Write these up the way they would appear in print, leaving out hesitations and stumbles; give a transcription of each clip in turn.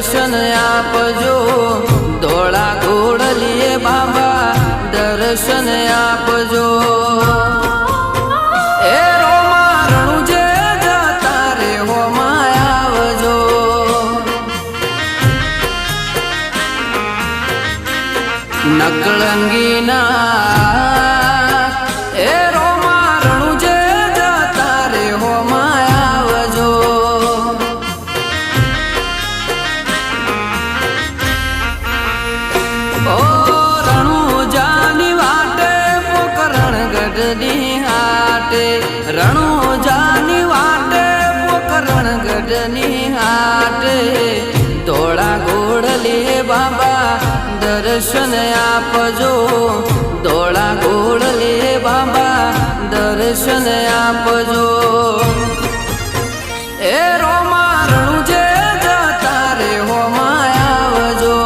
દર્શન આપજો ધોળા ઘોડલીએ બાબા દર્શન આપજો એ રોમા રણુજે જતા રે હોમાં આવજો નકળંગીના એ રોમા રણુજે જતા રે હોમાં આવજો ઓ રણુજાની વાટે પોકરણ ગઢની હાટે રણુજાની વાટે પોકરણ ગઢની હાટે ધોળા ઘોડલીએ બાબા દર્શન આપજો ધોળા ઘોડલીએ બાબા દર્શન આપજો એ રોમા રણુજે જતા રે હોમાં આવજો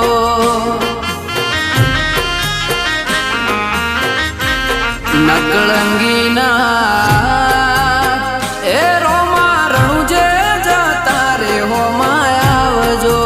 નકળંગીના એ રોમા રણુજે જતા રે હોમાં આવજો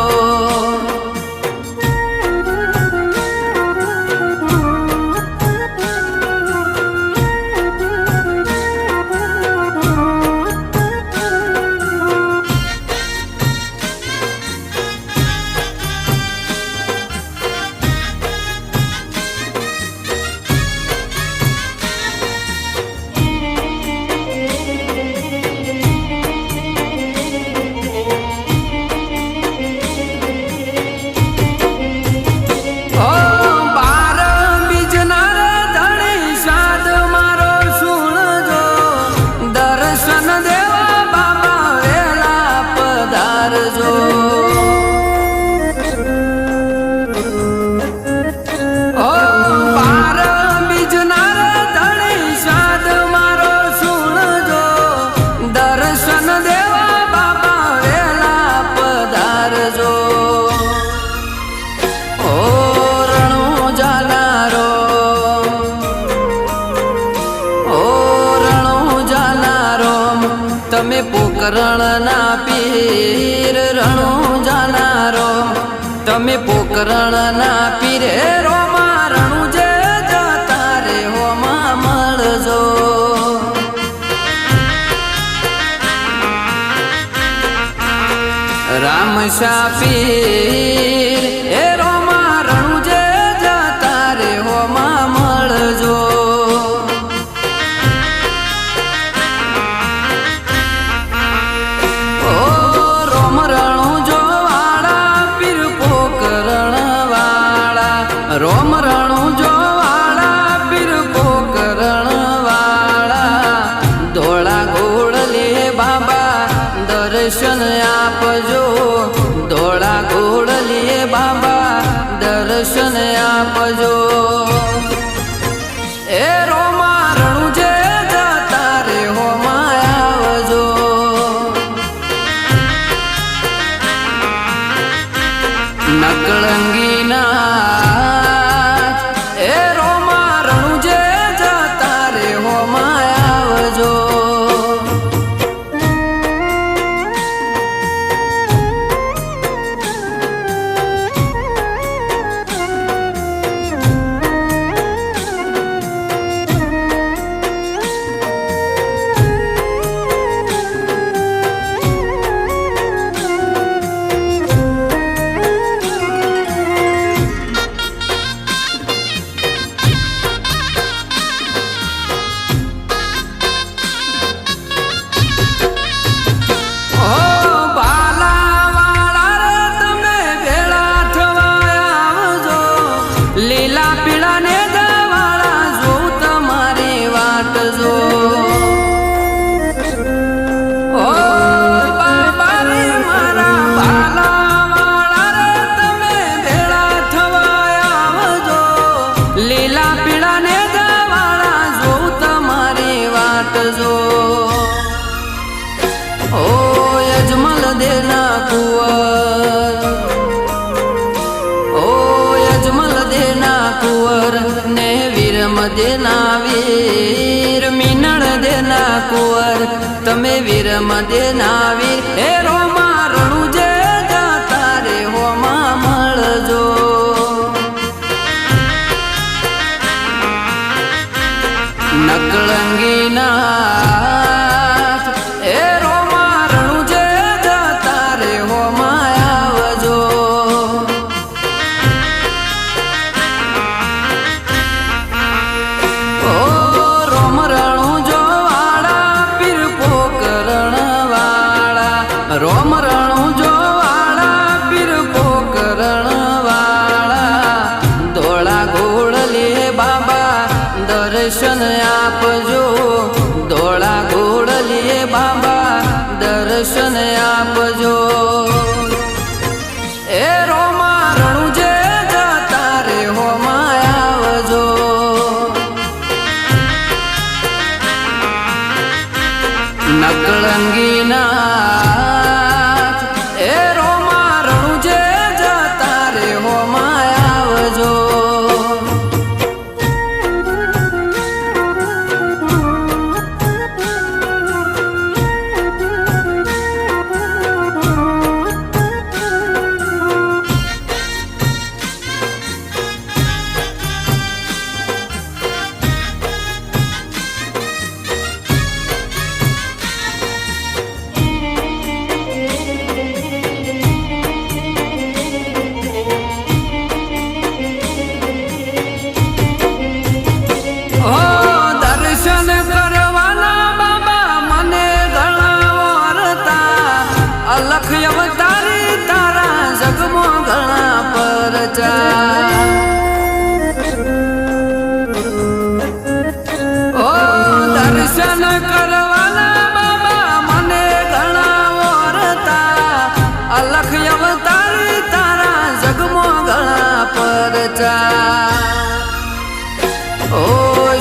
તમે પોકરણના પીર રણુજાના રોમ તમે પોકરણના પીર રોમા રણુજે જતા રે હોમાં મળજો રામશા પીર એ રોમા રણુજે જતા રે હોમાં મળજો રોમ રણુજો વાળા પીર પોકરણ વાળા ધોળા ઘોડલીએ બાબા દર્શન આપજો ધોળા ઘોડલીએ બાબા દર્શન આપજો એ રોમા રણુજે જતા રે હોમાં આવજો નકળંગીના લીલા પીળા ને દવાળા જોઉં તમારી વાટ જો ઓ બાબા રે મારા ભાલા વાળા રે તમે ભેળા થવા આવજો લીલા પીળા ને દવાળા જોઉં તમારી વાટ જો ઓ યજમલ દેના કુંવર कुंवर ने वीर मदेना वीर मीनड़ देना कुंवर तमे वीर मदेना वीर हे रोमा रणुजे जाता रे हो રોમ રણું જો વાળા પીર પોકરણ વાળા ધોળા ઘોડલે બાબા દર્શન આપજો ધોળા ઘોડલે બાબા દર્શન આપજો એ રોમા રણું જે જતા રે હોમાં આવજો નકળંગી નાથ એ રોમા રણું જે જતા રે હોમાં આવજો અલખ અવતારી તારા જગમો ઘણા પરચા ઓ દર્શન કરવાના બાબા મને ઘણા ઓરતા અલખ અવતારી તારા જગમો ઘણા પરચા ઓ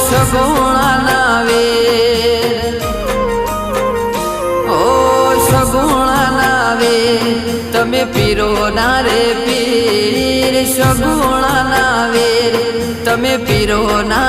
સગુણા વેર ઓ સગુણા તમે પીરો ના રે પીર સગુણા ના વેર તમે પીરો ના